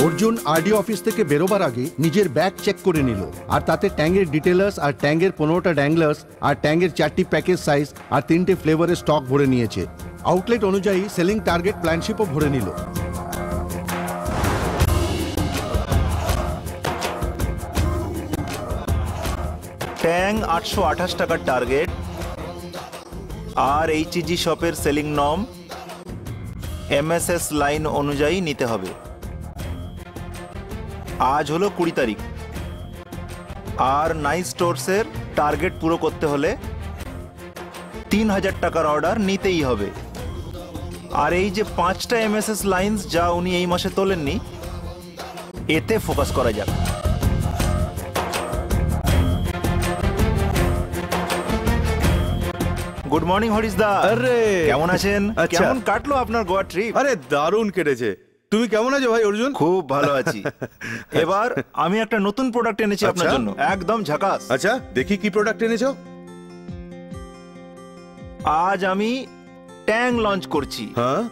Arjun RD office থেকে বেরোবার আগে নিজের ব্যাগ চেক করে নিল, আর তাতে ট্যাঙ্গের ডিটেলার্স আর ট্যাঙ্গের 15টা ড্যাংলার্স আর ট্যাঙ্গের 4টি প্যাকেজ সাইজ আর 3টে ফ্লেভারের স্টক ভরে নিয়েছে। আউটলেট অনুযায়ী সেলিং টার্গেট প্ল্যানশিপও ভরে নিল। ট্যাং 828 টাকার টার্গেট, আর এইচজি শপের সেলিং নর্ম এমএসএস লাইন অনুযায়ী নিতে হবে। আজ হলো 20 তারিখ, আর নাইস স্টোরসের টার্গেট পুরো করতে হলে 3000 টাকার অর্ডার নিতেই হবে। আর এই যে 5টা এমএসএস লাইন্স যা উনি এই মাসে তোলেননি, এতে ফোকাস করা যাক। গুড মর্নিং হরিশ দা। আরে কেমন আছেন? কেমন কাটলো আপনার গোয়া ট্রিপ? আরে দারুণ কেটেছে। তুমি কেমন আছো ভাই অর্জুন? খুব ভালো আছি। এবার আমি একটা নতুন প্রোডাক্ট এনেছি আপনার জন্য, একদম ঝাকাস। আচ্ছা দেখি কি প্রোডাক্ট এনেছো। আজ আমি ট্যাং লঞ্চ করছি। হ্যাঁ,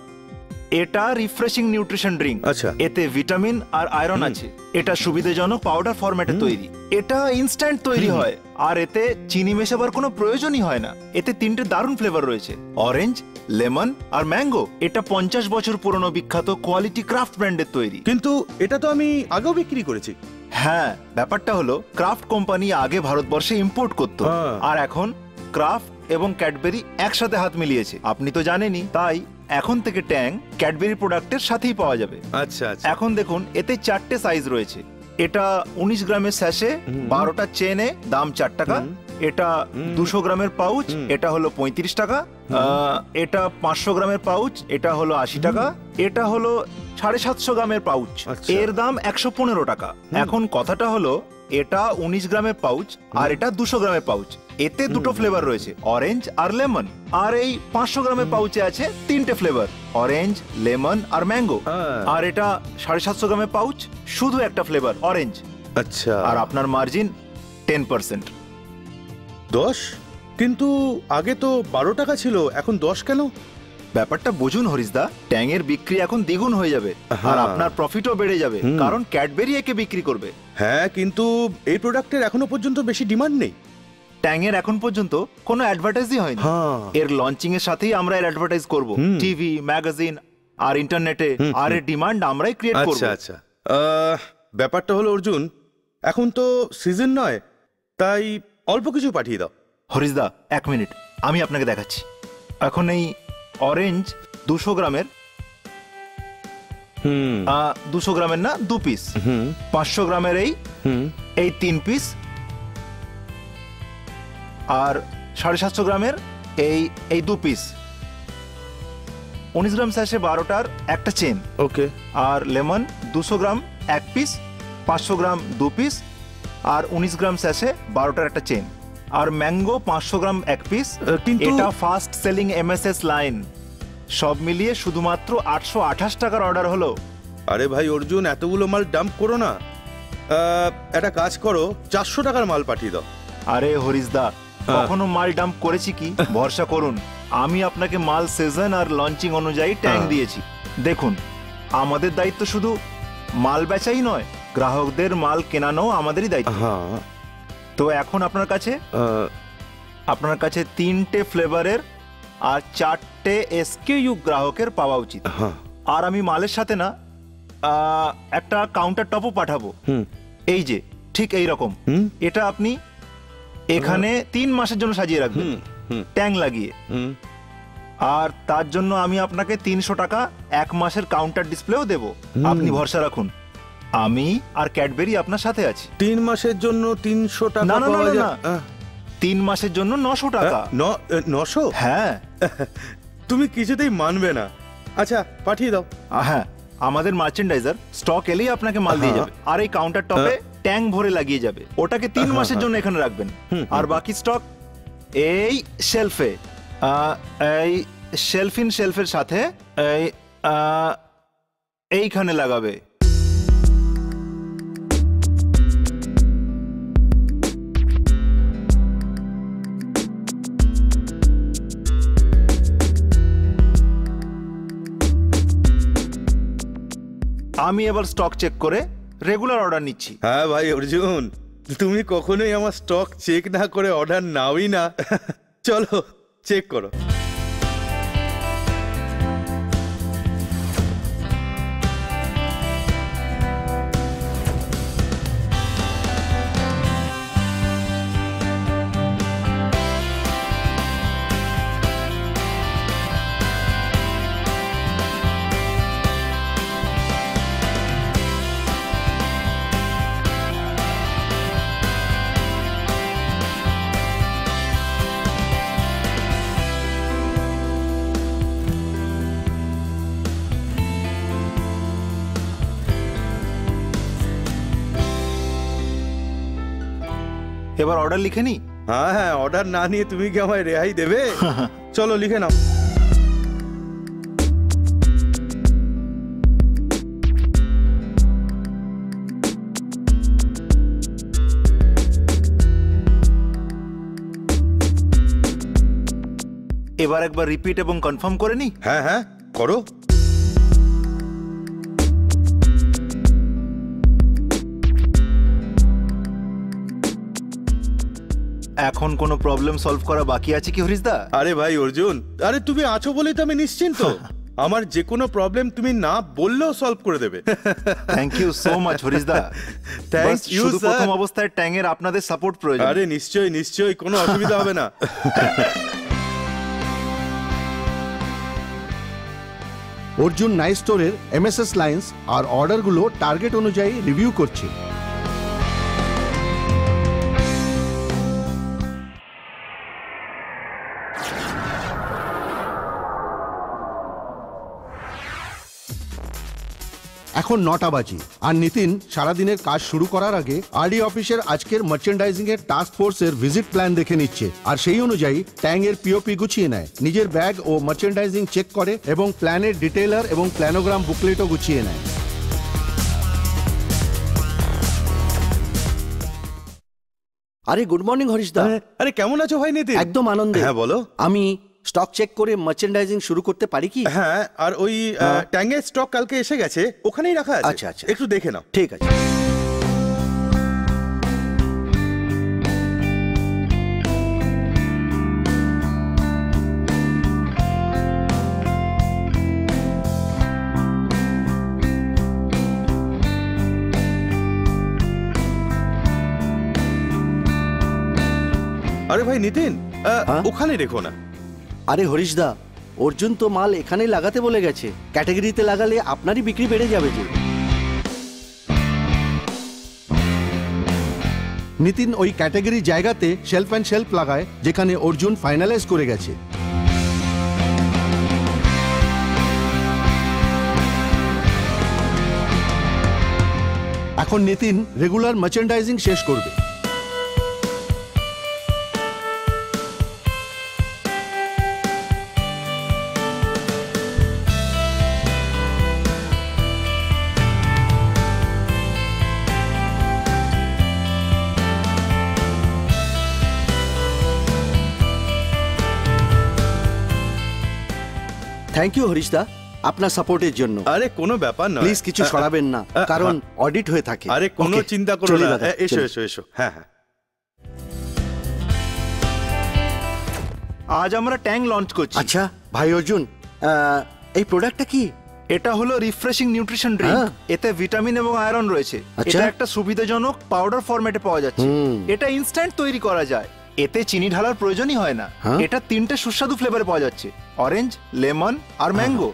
এটা রিফ্রেশিং নিউট্রিশন ড্রিঙ্ক। আচ্ছা। এতে ভিটামিন আর আয়রন আছে। এটা সুবিধাজনক পাউডার ফরম্যাটে তৈরি। এটা ইনস্ট্যান্ট তৈরি হয়, আর এতে চিনি মেশাবার কোনো প্রয়োজনই হয় না। এতে 3টে দারুণ ফ্লেভার রয়েছে, অরেঞ্জ, লেমন আর ম্যাঙ্গো। এটা 50 বছর পুরনো বিখ্যাত কোয়ালিটি ক্রাফট ব্র্যান্ডের তৈরি। কিন্তু এটা তো আমি আগেও বিক্রি করেছি। হ্যাঁ, ব্যাপারটা হলো ক্রাফট কোম্পানি আগে ভারতবর্ষে ইম্পোর্ট করতো, আর এখন ক্রাফট এবং ক্যাডবেরি একসাথে হাত মিলিয়েছে। আপনি তো জানেনই, তাই এখন থেকে ট্যাং ক্যাডবেরি প্রোডাক্টের সাথেই পাওয়া যাবে। আচ্ছা আচ্ছা। এখন দেখুন, এতে 4টে সাইজ রয়েছে। এটা 19 গ্রামের স্যাশে, 12টা চেনে, দাম 4 টাকা। এটা 200 গ্রামের পাউচ, এটা হলো 35 টাকা। এটা 500 গ্রামের পাউচ, এটা হলো 80 টাকা। এটা হলো 750 গ্রামের পাউচ, এর দাম 115 টাকা। এখন কথাটা হলো, এটা 19 গ্রামের পাউচ আর এটা 200 গ্রামের পাউচ। এতে দুটো ফ্লেভার রয়েছে, অরেঞ্জ আর লেমন। আর এই 500 গ্রামের পাউচে আছে 3টে ফ্লেভার, অরেঞ্জ, লেমন আর ম্যাঙ্গো। আর এটা 750 গ্রামের পাউচ, শুধু একটা ফ্লেভার, অরেঞ্জ। আচ্ছা। আর আপনার মার্জিন 10%। 10? কিন্তু আগে তো 12 টাকা ছিল, এখন 10 কেন? ব্যাপারটা বুঝুন হরিশদা, ট্যাং এর বিক্রি এখন দ্বিগুণ হয়ে যাবে, আর আপনার প্রফিটও বেড়ে যাবে, কারণ ক্যাডবেরি একে বিক্রি করবে। হ্যাঁ, কিন্তু এই প্রোডাক্টের এখনো পর্যন্ত বেশি ডিমান্ড নেই। ট্যাং এর এখন পর্যন্ত কোনো অ্যাডভার্টাইজই হয়নি। এর লঞ্চিং এর সাথেই আমরা এর অ্যাডভার্টাইজ করব, টিভি, ম্যাগাজিন আর ইন্টারনেটে। আর এর ডিমান্ড আমরাই ক্রিয়েট করব। আচ্ছা আচ্ছা। ব্যাপারটা হলো অর্জুন, এখন তো সিজন নয়, তাই অল্প কিছু পাঠিয়ে দাও। হরিশদা 1 মিনিট, আমি আপনাকে দেখাচ্ছি। এখন এই অরেঞ্জ 200 গ্রামের, 200 গ্রামের না, 2 পিস। 500 গ্রামের এই 3 পিস। আর 750 গ্রামের এই 2 পিস। 19 গ্রাম স্যাশে 12টার একটা চেন। ওকে। আর লেমন 200 গ্রাম 1 পিস, 500 গ্রাম 2 পিস। আর 19 গ্রাম স্যাশে 12টার একটা চেন। আর ম্যাঙ্গো 500 গ্রাম 1 পিস। এটা ফাস্ট সেলিং এমএসএস লাইন। সব মিলিয়ে শুধুমাত্র 828 টাকার অর্ডার হলো। আরে ভাই অর্জুন, এতগুলো মাল ডাম্প করো না। একটা কাজ করো, 400 টাকার মাল পাঠিয়ে দাও। আরে হরিশদা, কখনো মাল ডাম্প করেছি কি? ভরসা করুন, আমি আপনাকে মাল সিজন আর লঞ্চিং অনুযায়ী ট্যাং দিয়েছি। দেখুন, আমাদের দায়িত্ব শুধু মাল বেচাই নয়, গ্রাহকদের মাল কেনানো আমাদেরই দায়িত্ব। তো এখন আপনার কাছে 3টে ফ্লেভারের আর 4টে এসকিউ গ্রাহকের পাওয়া উচিত। আর আমি মালের সাথে না একটা কাউন্টার টপও পাঠাবো, এই যে ঠিক এই রকম। এটা আপনি এখানে 3 মাসের জন্য সাজিয়ে রাখবেন ট্যাং লাগিয়ে। আর তার জন্য আমি আপনাকে 300 টাকা 1 মাসের কাউন্টার ডিসপ্লেও দেব। আপনি ভরসা রাখুন, আমি আর ক্যাডবেরি আপনার সাথে আছি। 3 মাসের জন্য 300 টাকা? না, 3 মাসের জন্য 900 টাকা। 900? হ্যাঁ। তুমি কিছুতেই মানবে না। আচ্ছা, পাঠিয়ে দাও। হ্যাঁ, আমাদের মার্চেন্ডাইজার স্টক এলেই আপনাকে মাল দিয়ে যাবে। আর এই কাউন্টার টপে ট্যাঙ্ক ভরে লাগিয়ে যাবে। ওটাকে 3 মাসের জন্য এখানে রাখবেন। আর বাকি স্টক এই শেলফে, এই শেলফের সাথে এইখানে লাগাবে। আমি এবার স্টক চেক করে রেগুলার অর্ডার নিচ্ছি। হ্যাঁ ভাই অর্জুন, তুমি কখনোই আমার স্টক চেক না করে অর্ডার নাওই না। চলো চেক করো। এবার অর্ডার লিখে নি। হ্যাঁ হ্যাঁ, অর্ডার না নিয়ে তুমি কি আমায় রেহাই দেবে? চলো লিখে নাও। এবার একবার রিপিট এবং কনফার্ম করে নি। হ্যাঁ হ্যাঁ করো। এখন কোনো প্রবলেম সলভ করা বাকি আছে কি হরিশদা? আরে ভাই অর্জুন, আরে তুমি আছো বলেই তো আমি নিশ্চিন্ত। আমার যে কোনো প্রবলেম তুমি না বললেও সলভ করে দেবে। থ্যাংক ইউ সো মাচ হরিশদা। থ্যাংক ইউ শুধু স্যার। প্রথম অবস্থায় ট্যাঙ্গের আপনাদের সাপোর্ট প্রয়োজন। আরে নিশ্চয়ই নিশ্চয়ই, কোনো অসুবিধা হবে না। অর্জুন নাইস স্টোরের এমএসএস লাইন্স আর অর্ডারগুলো টার্গেট অনুযায়ী রিভিউ করছে। এখন 9টা বাজে আর নিতিন সারাদিনের কাজ শুরু করার আগে আরডি অফিসের আজকের মার্চেন্ডাইজিং এর টাস্ক ফোর্সের ভিজিট প্ল্যান দেখে নিচ্ছে আর সেই অনুযায়ী ট্যাঙ্গের পিওপি গুছিয়ে নেয়, নিজের ব্যাগ ও মার্চেন্ডাইজিং চেক করে এবং প্ল্যানের ডিটেইলার এবং প্ল্যানোগ্রাম বুকলেটও গুছিয়ে নেয়। আরে গুড মর্নিং হরিশদা। আরে কেমন আছো ভাই নিতিন? একদম আনন্দে। হ্যাঁ বলো। আমি স্টক চেক করে মার্চেন্ডাইজিং শুরু করতে পারি কি? হ্যাঁ, আর ওই ট্যাঙ্গের স্টক কালকে এসে গেছে, ওখানেই রাখা আছে। আচ্ছা, আচ্ছা। একটু দেখে নাও। ঠিক আছে। আরে ভাই নিতিন, ওখানে রেখো না। আরে হরিশদা, অর্জুন তো মাল এখানেই লাগাতে বলে গেছে। ক্যাটাগরিতে লাগালে আপনারই বিক্রি বেড়ে যাবে যে। নিতিন ওই ক্যাটাগরি জায়গাতে শেলফ অ্যান্ড শেলফ লাগায় যেখানে অর্জুন ফাইনালাইজ করে গেছে। এখন নিতিন রেগুলার মার্চেন্ডাইজিং শেষ করবে। থ্যাংক ইউ হরিশদা আপনার সাপোর্টের জন্য। আরে কোনো ব্যাপার না, প্লিজ কিছু সরাবেন না, কারণ অডিট হয়ে থাকে। আরে কোনো Okay, চিন্তা করো চলি না। দাদা, এসো চলি। এসো এসো। হ্যাঁ হ্যাঁ। আজ আমরা ট্যাঙ্ক লঞ্চ করছি। আচ্ছা ভাই অর্জুন, এই প্রোডাক্টটা কি? এটা হলো রিফ্রেশিং নিউট্রিশন ড্রিঙ্ক। হ্যাঁ। এতে ভিটামিন এবং আয়রন রয়েছে। আচ্ছা। এটা একটা সুবিধাজনক পাউডার ফরম্যাটে পাওয়া যাচ্ছে। এটা ইনস্ট্যান্ট তৈরি করা যায়, এতে চিনি ঢালার প্রয়োজনই হয় না। হ্যাঁ? এটা 3টে সুস্বাদু ফ্লেভারে পাওয়া যাচ্ছে, অরেঞ্জ, লেমন আর ম্যাঙ্গো।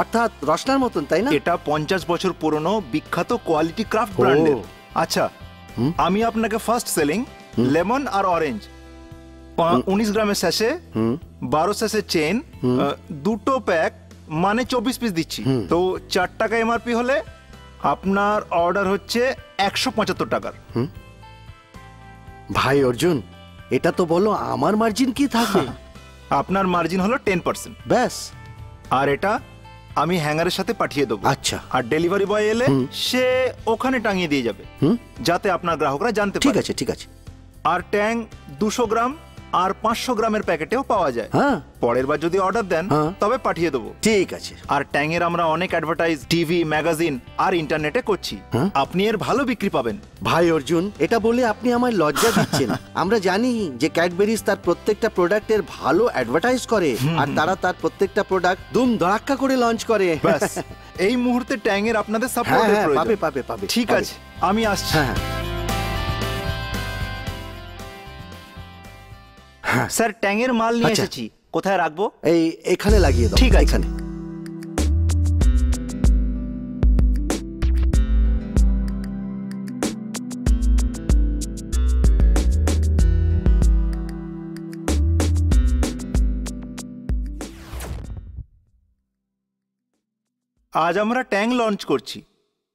অর্থাৎ রসনার মতন, তাই না? এটা 50 বছর পুরনো বিখ্যাত কোয়ালিটি ক্রাফট ব্র্যান্ডের। আচ্ছা, আমি আপনাকে ফার্স্ট সেলিং লেমন আর অরেঞ্জ 19 গ্রামের স্যাশে, 12 স্যাশে চেন, দুটো প্যাক মানে 24 পিস দিচ্ছি। তো 4 টাকা এমআরপি হলে আপনার অর্ডার হচ্ছে 175 টাকার। ভাই অর্জুন, এটা তো বলো আমার মার্জিন কি থাকবে? আপনার মার্জিন হলো 10%। ব্যাস। আর এটা আমি হ্যাঙ্গারের সাথে পাঠিয়ে দেবো। আচ্ছা। আর ডেলিভারি বয় এলে সে ওখানে টাঙিয়ে দিয়ে যাবে, যাতে আপনার গ্রাহকরা জানতে ঠিক পারে। আছে, ঠিক আছে। আর ট্যাং 200 গ্রাম আর 500 গ্রামের প্যাকেটেও পাওয়া যায়। হ্যাঁ। পরের বার যদি অর্ডার দেন তবে পাঠিয়ে দেবো। ঠিক আছে। আর ট্যাংয়ের আমরা অনেক অ্যাডভার্টাইজ টিভি, ম্যাগাজিন আর ইন্টারনেটে করছি। আপনি এর ভালো বিক্রি পাবেন। ভাই অর্জুন, এটা বলে আপনি আমায় লজ্জা দিচ্ছেন। আমরা জানি যে ক্যাডবেরিজ তার প্রত্যেকটা প্রোডাক্টের ভালো অ্যাডভার্টাইজ করে, আর তারা তার প্রত্যেকটা প্রোডাক্ট দুম ধড়াক্কা করে লঞ্চ করে। ব্যাস, এই মুহূর্তে ট্যাংয়ের আপনাদের হ্যাঁ সাপোর্টের হ্যাঁ, প্রয়োজন। পাবে পাবে পাবে। ঠিক পাবে। আছে, আমি আসছি। হ্যাঁ হ্যাঁ। স্যার, ট্যাংয়ের মাল নিয়ে আচ্ছা। এসেছি। কোথায় রাখবো? এই এখানে লাগিয়ে দাও। ঠিক আছে। এখানে। আজ আমরা ট্যাং লঞ্চ করছি।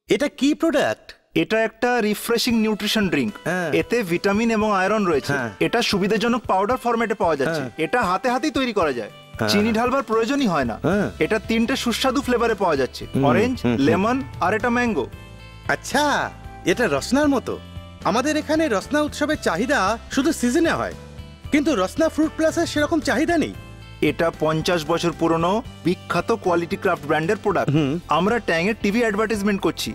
এটা কি প্রোডাক্ট? এটা একটা রিফ্রেশিং নিউট্রিশন ড্রিঙ্ক। হ্যাঁ। এতে ভিটামিন এবং আয়রন রয়েছে। হ্যাঁ। এটা সুবিধাজনক পাউডার ফরম্যাটে পাওয়া যাচ্ছে। এটা হাতে হাতেই তৈরি করা যায়, চিনি ঢালবার প্রয়োজনই হয় না। হ্যাঁ। এটা 3টে সুস্বাদু ফ্লেভারে পাওয়া যাচ্ছে, অরেঞ্জ, লেমন আর এটা ম্যাঙ্গো। আচ্ছা, এটা রসনার মতো। আমাদের এখানে রসনা উৎসবের চাহিদা শুধু সিজনে হয়, কিন্তু রসনা ফ্রুট প্লাসের সেরকম চাহিদা নেই। এটা 50 বছর পুরনো বিখ্যাত কোয়ালিটি ক্রাফট ব্র্যান্ডের প্রোডাক্ট। আমরা ট্যাংয়ের টিভি অ্যাডভার্টাইজমেন্ট করছি।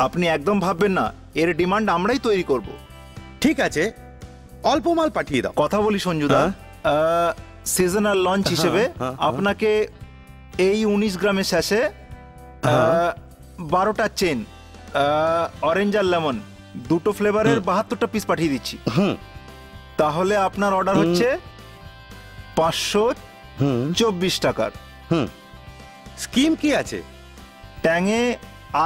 আপনি একদম ভাববেন না এর ডিমান্ড আমরাই তৈরি করব। ঠিক আছে, অল্প মাল পাঠিয়ে দাও। কথা বলি সঞ্জুদা, সিজনাল লঞ্চ হিসেবে আপনাকে এই 19 গ্রামের স্যাশে 12টা চেন, অরেঞ্জ আর লেমন, দুটো ফ্লেভারের 72টা পিস পাঠিয়ে দিচ্ছি। তাহলে আপনার অর্ডার হচ্ছে 524 টাকার। স্কিম কি আছে? ট্যাংয়ে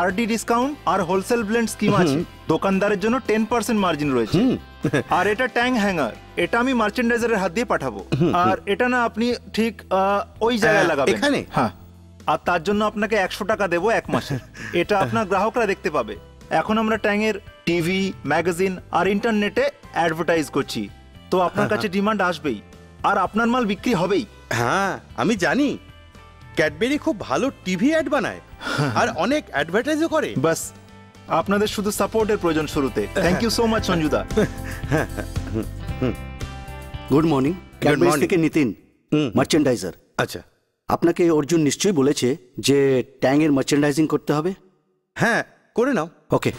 আরডি ডিসকাউন্ট আর হোলসেল ব্লেন্ড স্কিম আছে। দোকানদারের জন্য 10% মার্জিন রয়েছে। আর এটা ট্যাং হ্যাঙ্গার, এটা আমি মার্চেন্ডাইজারের হাত দিয়ে পাঠাবো। আর এটা না আপনি ঠিক ওই জায়গায় লাগাবেন, এখানে? হ্যাঁ। আর তার জন্য আপনাকে 100 টাকা দেবো 1 মাসে। এটা আপনার গ্রাহকরা দেখতে পাবে। এখন আমরা ট্যাংয়ের টিভি, ম্যাগাজিন আর ইন্টারনেটে অ্যাডভার্টাইজ করছি, তো আপনার কাছে ডিমান্ড আসবেই আর আপনার মাল বিক্রি হবেই। হ্যাঁ, আমি জানি ক্যাডবেরি খুব ভালো টিভি অ্যাড বানায় আর অনেক অ্যাডভার্টাইজও করে। বাস, আপনাদের শুধু সাপোর্টের প্রয়োজন শুরুতে। থ্যাংক ইউ সো মাচ সঞ্জুদা। Good morning. Cadbury's morning. থেকে নিতিন, মার্চেন্ডাইজার। আচ্ছা। আপনাকে অর্জুন নিশ্চয়ই বলেছে যে ট্যাং এর মার্চেন্ডাইজিং করতে হবে। হ্যাঁ, করে নাও। ওকে।